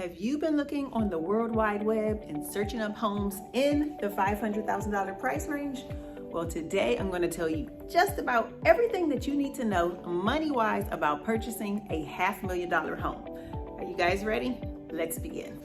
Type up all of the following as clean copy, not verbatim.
Have you been looking on the World Wide Web and searching up homes in the $500,000 price range? Well, today I'm going to tell you just about everything that you need to know money-wise about purchasing a $500,000 home. Are you guys ready? Let's begin.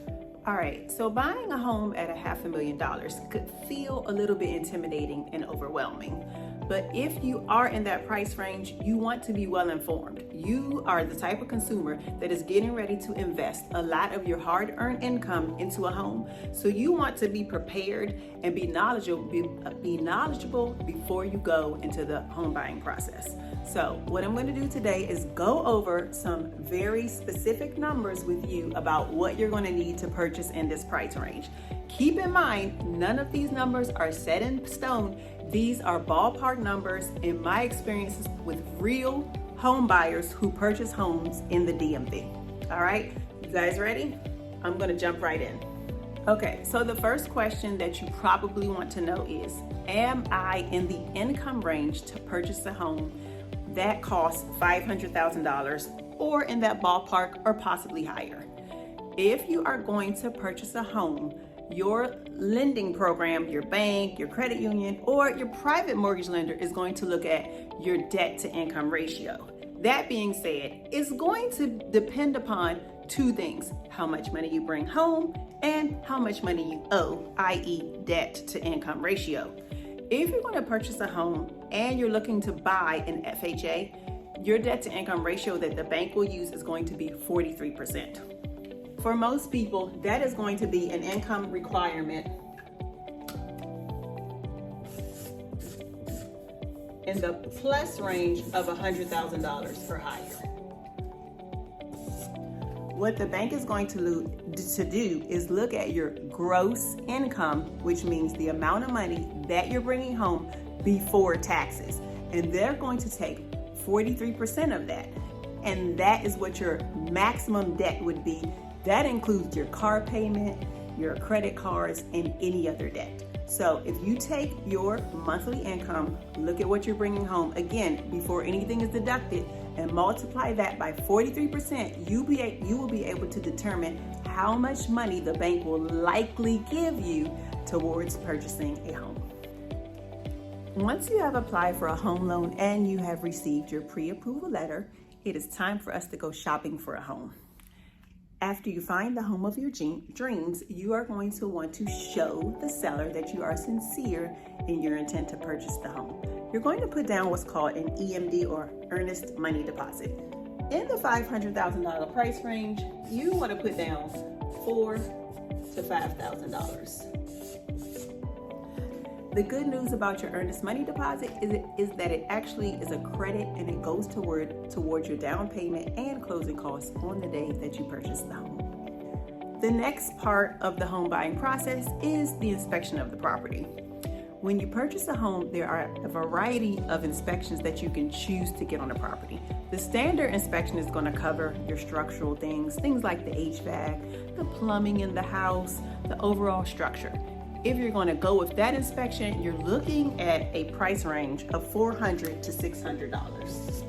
All right, so buying a home at $500,000 could feel a little bit intimidating and overwhelming. But if you are in that price range, you want to be well informed. You are the type of consumer that is getting ready to invest a lot of your hard-earned income into a home. So you want to be prepared and be knowledgeable before you go into the home buying process. So what I'm going to do today is go over some very specific numbers with you about what you're going to need to purchase in this price range. Keep in mind, none of these numbers are set in stone. These are ballpark numbers in my experiences with real home buyers who purchase homes in the DMV. All right, you guys ready? I'm going to jump right in. Okay, so the first question that you probably want to know is, am I in the income range to purchase a home that costs $500,000 or in that ballpark or possibly higher? If you are going to purchase a home, your lending program, your bank, your credit union, or your private mortgage lender is going to look at your debt to income ratio. That being said, it's going to depend upon two things: how much money you bring home and how much money you owe, i.e. debt to income ratio. If you're going to purchase a home and you're looking to buy an FHA, your debt to income ratio that the bank will use is going to be 43%. For most people, that is going to be an income requirement in the plus range of $100,000 or higher. What the bank is going to do is look at your gross income, which means the amount of money that you're bringing home before taxes. And they're going to take 43% of that. And that is what your maximum debt would be. That includes your car payment, your credit cards, and any other debt. So if you take your monthly income, look at what you're bringing home, again, before anything is deducted, and multiply that by 43%, you will be able to determine how much money the bank will likely give you towards purchasing a home. Once you have applied for a home loan and you have received your pre-approval letter, it is time for us to go shopping for a home. After you find the home of your dreams, you are going to want to show the seller that you are sincere in your intent to purchase the home. You're going to put down what's called an EMD, or earnest money deposit. In the $500,000 price range, you want to put down $4,000 to $5,000. The good news about your earnest money deposit is that it actually is a credit, and it goes towards your down payment and closing costs on the day that you purchase the home. The next part of the home buying process is the inspection of the property. When you purchase a home, there are a variety of inspections that you can choose to get on the property. The standard inspection is going to cover your structural things like the HVAC, the plumbing in the house, the overall structure. If you're going to go with that inspection, you're looking at a price range of $400 to $600.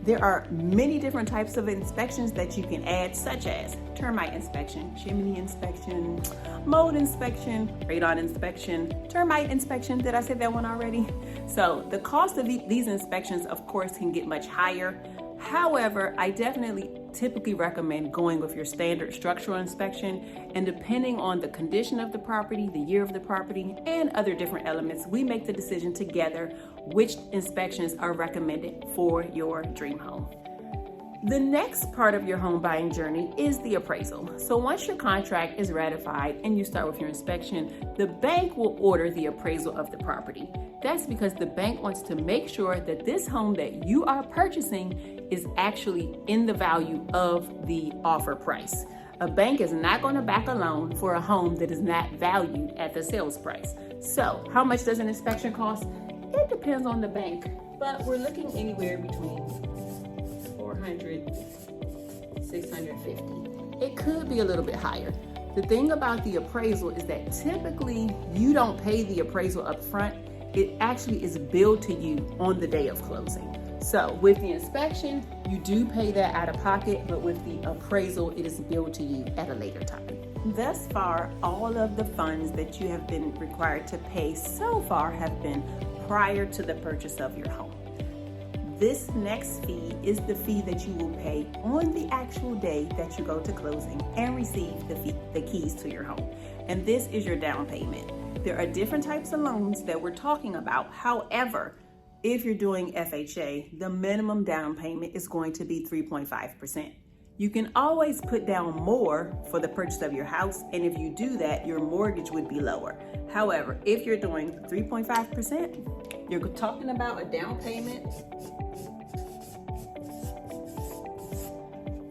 There are many different types of inspections that you can add, such as termite inspection, chimney inspection, mold inspection, radon inspection, termite inspection. Did I say that one already? So the cost of these inspections, of course, can get much higher. However, I typically recommend going with your standard structural inspection, and depending on the condition of the property, the year of the property, and other different elements, we make the decision together which inspections are recommended for your dream home. The next part of your home buying journey is the appraisal. So once your contract is ratified and you start with your inspection, the bank will order the appraisal of the property. That's because the bank wants to make sure that this home that you are purchasing is actually in the value of the offer price. A bank is not going to back a loan for a home that is not valued at the sales price. So how much does an inspection cost? It depends on the bank, but we're looking anywhere between $400, $650. It could be a little bit higher. The thing about the appraisal is that typically you don't pay the appraisal up front. It actually is billed to you on the day of closing. So with the inspection, you do pay that out of pocket, but with the appraisal, it is billed to you at a later time. Thus far, all of the funds that you have been required to pay so far have been prior to the purchase of your home. This next fee is the fee that you will pay on the actual day that you go to closing and receive the keys to your home. And this is your down payment. There are different types of loans that we're talking about. However, if you're doing FHA, the minimum down payment is going to be 3.5%. You can always put down more for the purchase of your house, and if you do that, your mortgage would be lower. However, if you're doing 3.5%, you're talking about a down payment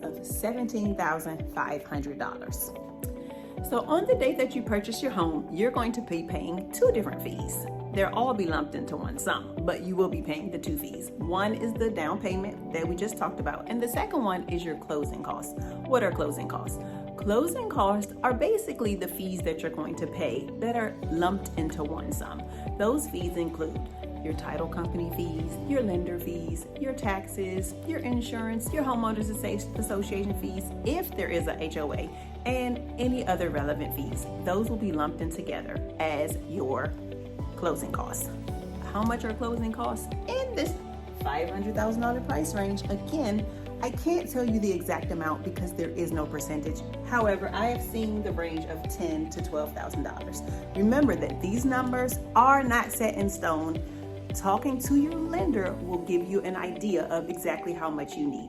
of $17,500. So on the date that you purchase your home, you're going to be paying two different fees. They'll all be lumped into one sum, but you will be paying the two fees. One is the down payment that we just talked about, and the second one is your closing costs. What are closing costs? Closing costs are basically the fees that you're going to pay that are lumped into one sum. Those fees include your title company fees, your lender fees, your taxes, your insurance, your homeowners association fees, if there is a HOA, and any other relevant fees. Those will be lumped in together as your closing costs. How much are closing costs in this $500,000 price range? Again, I can't tell you the exact amount because there is no percentage. However, I have seen the range of $10,000 to $12,000. Remember that these numbers are not set in stone. Talking to your lender will give you an idea of exactly how much you need.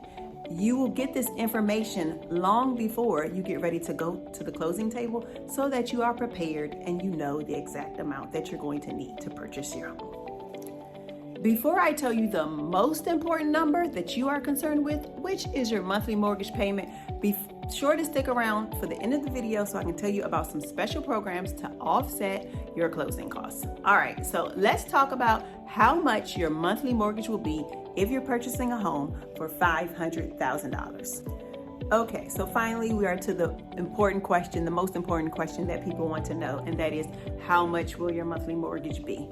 You will get this information long before you get ready to go to the closing table so that you are prepared and you know the exact amount that you're going to need to purchase your home. Before I tell you the most important number that you are concerned with, which is your monthly mortgage payment, be sure to stick around for the end of the video so I can tell you about some special programs to offset your closing costs. All right, so let's talk about how much your monthly mortgage will be if you're purchasing a home for $500,000. Okay, so finally we are to the important question, the most important question that people want to know, and that is, how much will your monthly mortgage be?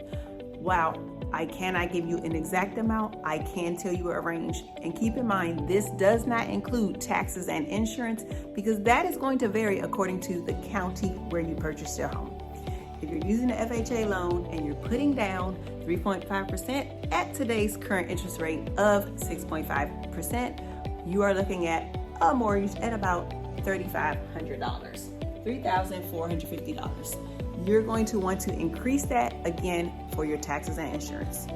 Wow, I cannot give you an exact amount. I can tell you a range. And keep in mind, this does not include taxes and insurance because that is going to vary according to the county where you purchased your home. If you're using an FHA loan and you're putting down 3.5% at today's current interest rate of 6.5%, you are looking at a mortgage at about $3,500, $3,450. You're going to want to increase that again for your taxes and insurance.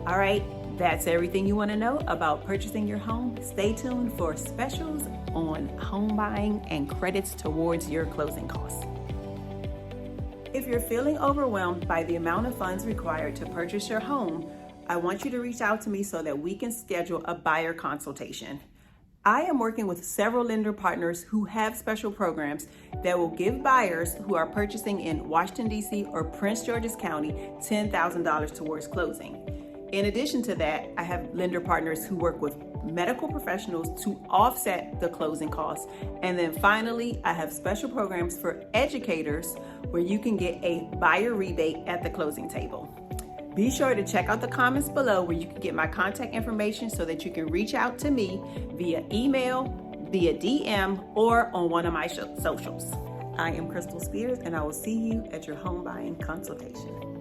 All right, that's everything you want to know about purchasing your home. Stay tuned for specials on home buying and credits towards your closing costs. If you're feeling overwhelmed by the amount of funds required to purchase your home, I want you to reach out to me so that we can schedule a buyer consultation. I am working with several lender partners who have special programs that will give buyers who are purchasing in Washington, D.C. or Prince George's County $10,000 towards closing. In addition to that, I have lender partners who work with medical professionals to offset the closing costs. And then finally, I have special programs for educators where you can get a buyer rebate at the closing table. Be sure to check out the comments below where you can get my contact information so that you can reach out to me via email, via DM, or on one of my socials. I am Krystal Spears, and I will see you at your home buying consultation.